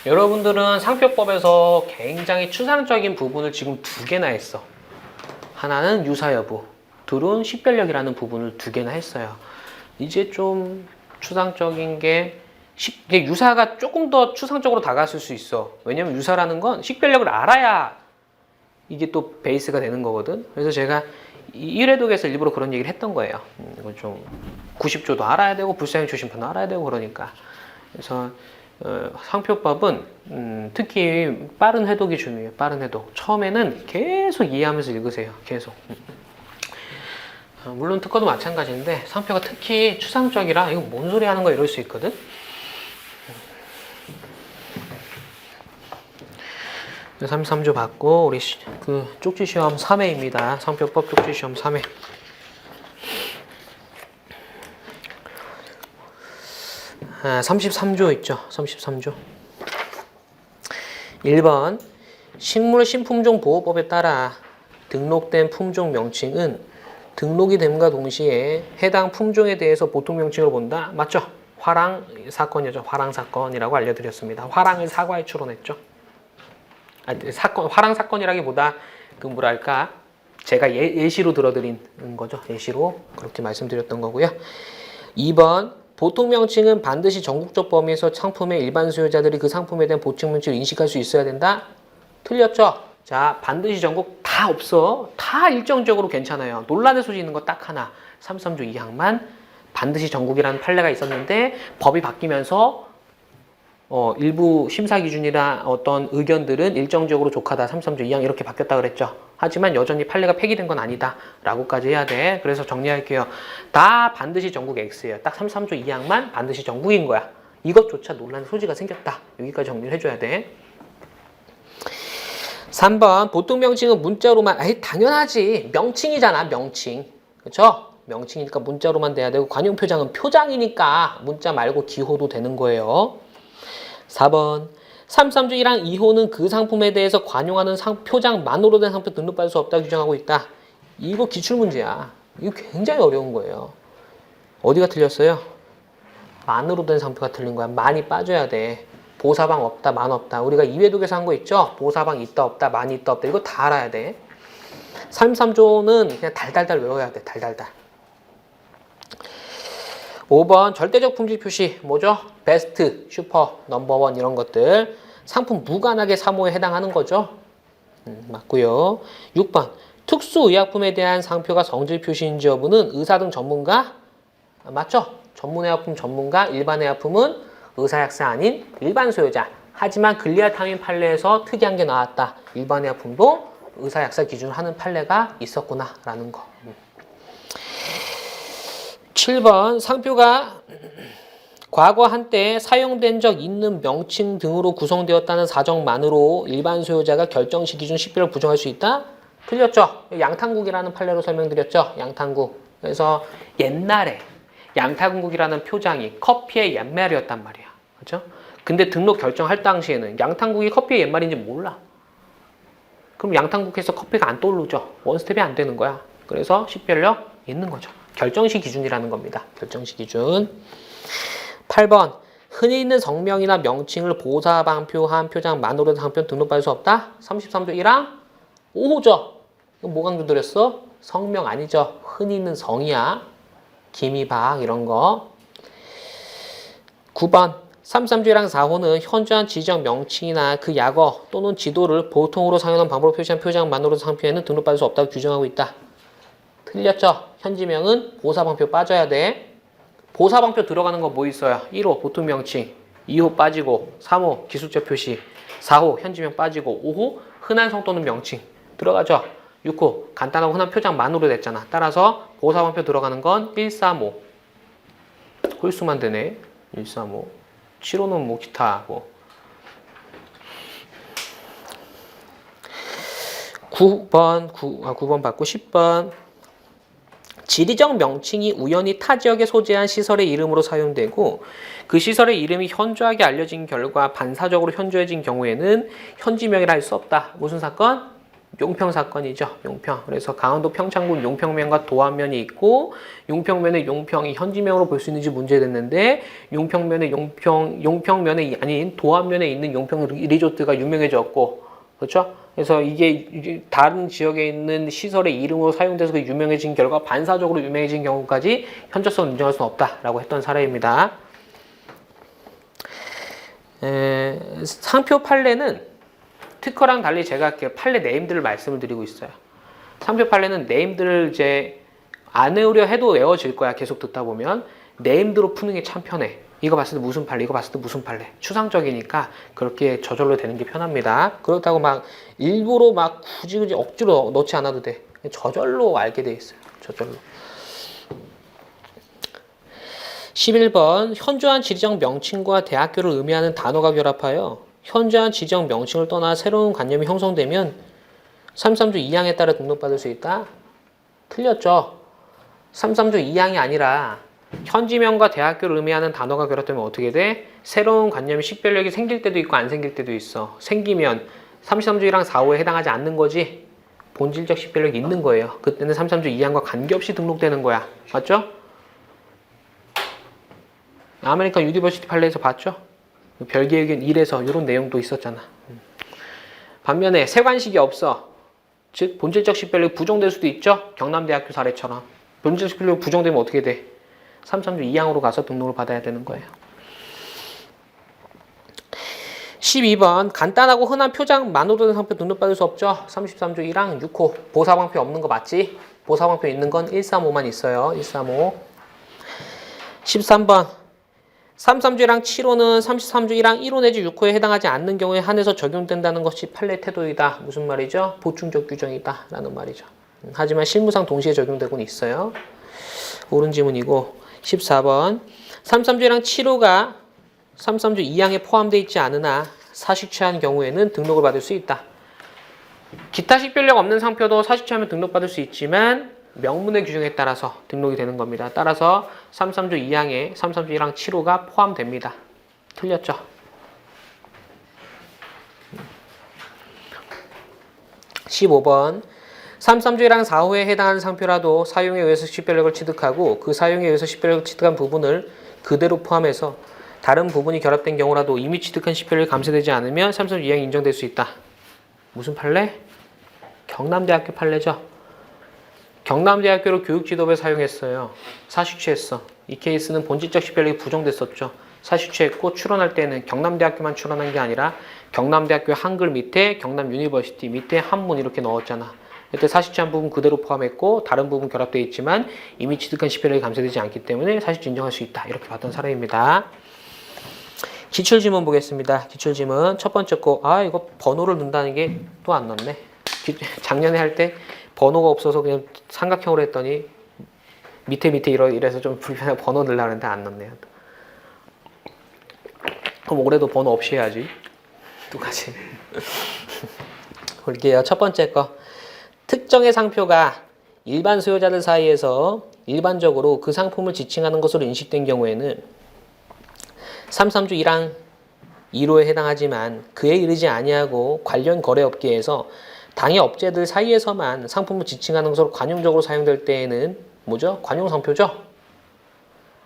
여러분들은 상표법에서 굉장히 추상적인 부분을 지금 두 개나 했어. 하나는 유사 여부, 둘은 식별력이라는 부분을 두 개나 했어요. 이제 좀 추상적인 게 유사가 조금 더 추상적으로 다가갔을 수 있어. 왜냐면 유사라는 건 식별력을 알아야 이게 또 베이스가 되는 거거든. 그래서 제가 1회독에서 일부러 그런 얘기를 했던 거예요. 이건 좀 90조도 알아야 되고 불사형 조심판도 알아야 되고 그러니까. 그래서 상표법은 특히 빠른 회독이 중요해요. 빠른 회독. 처음에는 계속 이해하면서 읽으세요. 계속. 물론 특허도 마찬가지인데 상표가 특히 추상적이라 이거 뭔 소리 하는 거야 이럴 수 있거든. 33조 받고 우리 그 쪽지시험 3회입니다. 상표법 쪽지시험 3회. 아, 33조 있죠. 33조. 1번 식물신품종보호법에 따라 등록된 품종 명칭은 등록이 됨과 동시에 해당 품종에 대해서 보통 명칭으로 본다. 맞죠? 화랑 사건이죠. 화랑 사건이라고 알려드렸습니다. 화랑을 사과에 추론했죠. 화랑 사건이라기보다 그 뭐랄까 제가 예시로 들어드린 거죠. 예시로 그렇게 말씀드렸던 거고요. 2번 보통 명칭은 반드시 전국적 범위에서 상품의 일반 소유자들이 그 상품에 대한 보충 명칭을 인식할 수 있어야 된다. 틀렸죠? 자, 반드시 전국 다 없어. 다 일정적으로 괜찮아요. 논란의 소지 있는 거 딱 하나. 33조 2항만 반드시 전국이라는 판례가 있었는데 법이 바뀌면서 일부 심사 기준이나 어떤 의견들은 일정적으로 족하다. 33조 2항 이렇게 바뀌었다 그랬죠. 하지만 여전히 판례가 폐기된 건 아니다. 라고까지 해야 돼. 그래서 정리할게요. 다 반드시 전국 X예요. 딱 33조 2항만 반드시 전국인 거야. 이것조차 논란의 소지가 생겼다. 여기까지 정리를 해줘야 돼. 3번 보통 명칭은 문자로만 당연하지. 명칭이잖아. 명칭. 그렇죠? 명칭이니까 문자로만 돼야 되고 관용 표장은 표장이니까 문자 말고 기호도 되는 거예요. 4번 33조 1항 2호는 그 상품에 대해서 관용하는 표장만으로 된 상표 등록받을 수 없다고 규정하고 있다. 이거 기출문제야. 이거 굉장히 어려운 거예요. 어디가 틀렸어요? 만으로 된 상표가 틀린 거야. 만이 빠져야 돼. 보사방 없다, 만 없다. 우리가 2회독에서 한 거 있죠? 보사방 있다, 없다, 많이 있다, 없다. 이거 다 알아야 돼. 33조는 그냥 달달달 외워야 돼. 달달달. 5번 절대적 품질 표시 뭐죠? 베스트, 슈퍼, 넘버원 이런 것들 상품 무관하게 사모에 해당하는 거죠. 맞고요. 6번 특수의약품에 대한 상표가 성질 표시인지 여부는 의사 등 전문가 맞죠? 전문의약품 전문가, 일반의약품은 의사약사 아닌 일반 소유자. 하지만 글리아타민 판례에서 특이한 게 나왔다. 일반의약품도 의사약사 기준으로 하는 판례가 있었구나 라는 거. 7번 상표가 과거 한때 사용된 적 있는 명칭 등으로 구성되었다는 사정만으로 일반 소유자가 결정시 기준 식별을 부정할 수 있다? 틀렸죠? 양탕국이라는 판례로 설명드렸죠? 양탕국. 그래서 옛날에 양탕국이라는 표장이 커피의 옛말이었단 말이야. 그렇죠? 근데 등록 결정할 당시에는 양탕국이 커피의 옛말인지 몰라. 그럼 양탕국에서 커피가 안 떠오르죠? 원스텝이 안 되는 거야. 그래서 식별력 있는 거죠. 결정시 기준이라는 겁니다. 결정시 기준. 8번 흔히 있는 성명이나 명칭을 보사방표한 표장만으로 된 상표 등록받을 수 없다. 33조 1항 5호죠. 이거 뭐 강조드렸어? 성명 아니죠. 흔히 있는 성이야. 기미박 이런 거. 9번 33조 1항 4호는 현저한 지적 명칭이나 그 약어 또는 지도를 보통으로 사용하는 방법으로 표시한 표장만으로 상표에는 등록받을 수 없다고 규정하고 있다. 틀렸죠? 현지명은 보사방표 빠져야 돼. 보사방표 들어가는 거 뭐 있어요? 1호 보통 명칭, 2호 빠지고 3호 기술적 표시, 4호 현지명 빠지고 5호 흔한 성 또는 명칭 들어가죠? 6호 간단하고 흔한 표장만으로 됐잖아. 따라서 보사방표 들어가는 건 1, 3, 5 홀수만 되네. 1, 3, 5 7호는 뭐 기타 뭐 9번 받고 10번 지리적 명칭이 우연히 타 지역에 소재한 시설의 이름으로 사용되고 그 시설의 이름이 현저하게 알려진 결과 반사적으로 현저해진 경우에는 현지명이라 할 수 없다. 무슨 사건? 용평 사건이죠. 용평. 그래서 강원도 평창군 용평면과 도안면이 있고 용평면의 용평이 현지명으로 볼 수 있는지 문제됐는데 용평면의 용평면에 아닌 도안면에 있는 용평 리조트가 유명해졌고 그렇죠? 그래서 이게 다른 지역에 있는 시설의 이름으로 사용돼서 그 유명해진 결과 반사적으로 유명해진 경우까지 현저성을 인정할 수는 없다라고 했던 사례입니다. 상표 판례는 특허랑 달리 제가 판례 네임들을 말씀을 드리고 있어요. 상표 판례는 네임들을 이제 안 외우려 해도 외워질 거야. 계속 듣다 보면 네임드로 푸는 게 참 편해. 이거 봤을 때 무슨 판례, 이거 봤을 때 무슨 판례. 추상적이니까 그렇게 저절로 되는 게 편합니다. 그렇다고 막 일부러 막 굳이 억지로 넣지 않아도 돼. 저절로 알게 돼 있어요. 저절로. 11번 현저한 지리적 명칭과 대학교를 의미하는 단어가 결합하여 현저한 지리적 명칭을 떠나 새로운 관념이 형성되면 33조 2항에 따라 등록받을 수 있다? 틀렸죠. 33조 2항이 아니라 현지명과 대학교를 의미하는 단어가 결합되면 어떻게 돼? 새로운 관념이 식별력이 생길 때도 있고 안 생길 때도 있어. 생기면 33조 1항 4호에 해당하지 않는 거지. 본질적 식별력이 있는 거예요. 그때는 33조 2항과 관계없이 등록되는 거야. 맞죠? 아메리칸 유니버시티 판례에서 봤죠? 별개의 의견 1에서 이런 내용도 있었잖아. 반면에 세관식이 없어. 즉 본질적 식별력이 부정될 수도 있죠? 경남대학교 사례처럼. 본질적 식별력이 부정되면 어떻게 돼? 33조 2항으로 가서 등록을 받아야 되는 거예요. 12번 간단하고 흔한 표장만으로 된 상표 등록받을 수 없죠? 33조 1항 6호 보사방표 없는 거 맞지? 보사방표 있는 건 135만 있어요. 135. 13번 33조 1항 7호는 33조 1항 1호 내지 6호에 해당하지 않는 경우에 한해서 적용된다는 것이 판례 태도이다. 무슨 말이죠? 보충적 규정이다 라는 말이죠. 하지만 실무상 동시에 적용되고는 있어요. 옳은 지문이고 14번 33조 1항 7호가 33조 2항에 포함되어 있지 않으나 사실취한 경우에는 등록을 받을 수 있다. 기타 식별력 없는 상표도 사실취하면 등록받을 수 있지만 명문의 규정에 따라서 등록이 되는 겁니다. 따라서 33조 2항에 33조 1항 7호가 포함됩니다. 틀렸죠? (15번) 33조 1항 4호에 해당하는 상표라도 사용에 의해서 식별력을 취득하고 그 사용에 의해서 식별력을 취득한 부분을 그대로 포함해서 다른 부분이 결합된 경우라도 이미 취득한 식별력이 감쇄되지 않으면 33조 2항이 인정될 수 있다. 무슨 판례? 경남대학교 판례죠. 경남대학교를 교육지도부에 사용했어요. 사실취했어. 이 케이스는 본질적 식별력이 부정됐었죠. 사실취했고 출원할 때는 경남대학교만 출원한 게 아니라 경남대학교 한글 밑에 경남 유니버시티 밑에 한문 이렇게 넣었잖아. 이때 사실취한 부분 그대로 포함했고 다른 부분 결합되어 있지만 이미 취득한 식별력이 감쇄되지 않기 때문에 사실취 인정할 수 있다. 이렇게 봤던 사례입니다. 기출지문 보겠습니다. 기출지문 첫 번째 거. 이거 번호를 넣는다는 게 또 안 넣네. 작년에 할 때 번호가 없어서 그냥 삼각형으로 했더니 밑에 이래서 좀 불편하게 번호 넣으려고 했는데 안 넣네요. 그럼 올해도 번호 없이 해야지. 두 가지. 볼게요. 첫 번째 거. 특정의 상표가 일반 수요자들 사이에서 일반적으로 그 상품을 지칭하는 것으로 인식된 경우에는 33조 1항 1호에 해당하지만 그에 이르지 아니하고 관련 거래업계에서 당해 업체들 사이에서만 상품을 지칭하는 것으로 관용적으로 사용될 때에는 뭐죠? 관용상표죠?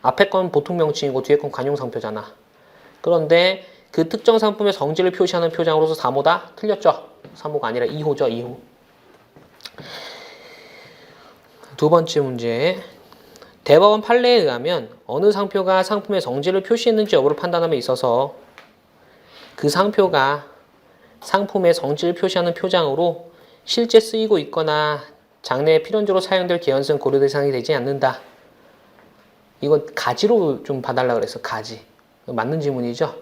앞에 건 보통 명칭이고 뒤에 건 관용상표잖아. 그런데 그 특정 상품의 성질을 표시하는 표장으로서 3호다? 틀렸죠? 3호가 아니라 2호죠. 2호. 두 번째 문제. 대법원 판례에 의하면 어느 상표가 상품의 성질을 표시했는지 여부를 판단함에 있어서 그 상표가 상품의 성질을 표시하는 표장으로 실제 쓰이고 있거나 장래에 필연적으로 사용될 개연성 고려 대상이 되지 않는다. 이건 가지로 좀 봐달라 그랬어. 가지. 맞는 지문이죠.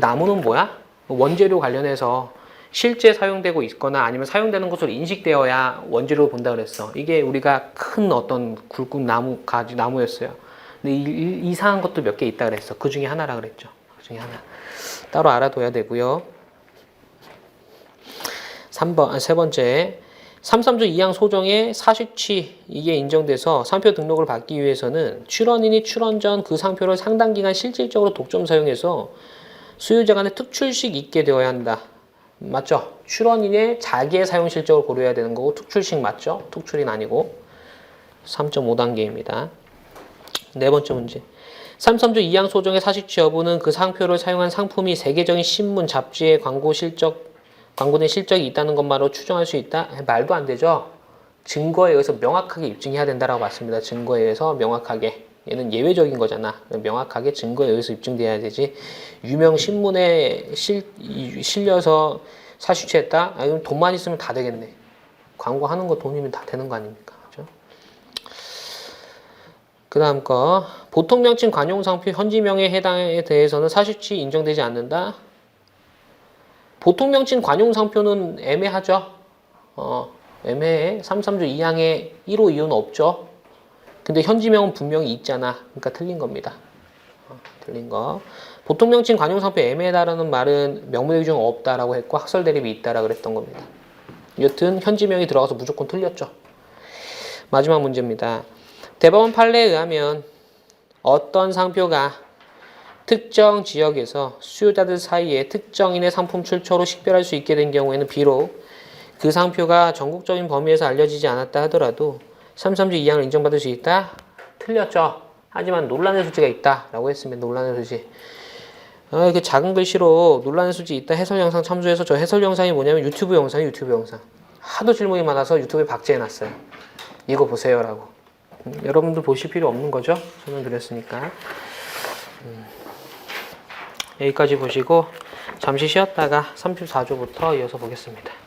나무는 뭐야? 원재료 관련해서 실제 사용되고 있거나 아니면 사용되는 것으로 인식되어야 원재료로 본다 그랬어. 이게 우리가 큰 어떤 굵은 나무, 가지, 나무였어요. 근데 이상한 것도 몇 개 있다 그랬어. 그 중에 하나라 그랬죠. 그 중에 하나. 따로 알아둬야 되고요. 세 번째. 33조 2항 소정의 사실취 이게 인정돼서 상표 등록을 받기 위해서는 출원인이 출원 전 그 상표를 상당 기간 실질적으로 독점 사용해서 수요자 간의 특출식 있게 되어야 한다. 맞죠? 출원인의 자기의 사용 실적을 고려해야 되는 거고 특출식 맞죠? 특출인 아니고 3.5단계입니다. 네 번째 문제. 3.3조 2항 소정의 사실취 여부는 그 상표를 사용한 상품이 세계적인 신문, 잡지의 광고된 실적이 있다는 것만으로 추정할 수 있다? 말도 안 되죠? 증거에 의해서 명확하게 입증해야 된다라고 봤습니다. 증거에 의해서 명확하게. 얘는 예외적인 거잖아. 명확하게 증거에 의해서 입증돼야 되지. 유명 신문에 실려서 사실취했다? 그럼 돈만 있으면 다 되겠네. 광고하는 거 돈이면 다 되는 거 아닙니까? 그죠? 그 다음 거. 보통 명칭 관용상표 현지명에 해당에 대해서는 사실취 인정되지 않는다? 보통 명칭 관용상표는 애매하죠? 애매해. 3.3조 2항에 1호, 2호는 없죠? 근데 현지명은 분명히 있잖아. 그러니까 틀린 겁니다. 틀린 거. 보통 명칭 관용상표 애매하다라는 말은 명문의 규정 없다라고 했고 학설 대립이 있다라고 그랬던 겁니다. 여튼 현지명이 들어가서 무조건 틀렸죠. 마지막 문제입니다. 대법원 판례에 의하면 어떤 상표가 특정 지역에서 수요자들 사이에 특정인의 상품 출처로 식별할 수 있게 된 경우에는 비록 그 상표가 전국적인 범위에서 알려지지 않았다 하더라도 3.3조 2항을 인정받을 수 있다? 틀렸죠. 하지만 논란의 소지가 있다 라고 했으면 논란의 소지. 그 작은 글씨로 논란의 소지 있다 해설 영상 참조해서 저 해설 영상이 뭐냐면 유튜브 영상. 하도 질문이 많아서 유튜브에 박제해놨어요. 이거 보세요 라고. 여러분들 보실 필요 없는 거죠? 설명드렸으니까. 여기까지 보시고 잠시 쉬었다가 34조부터 이어서 보겠습니다.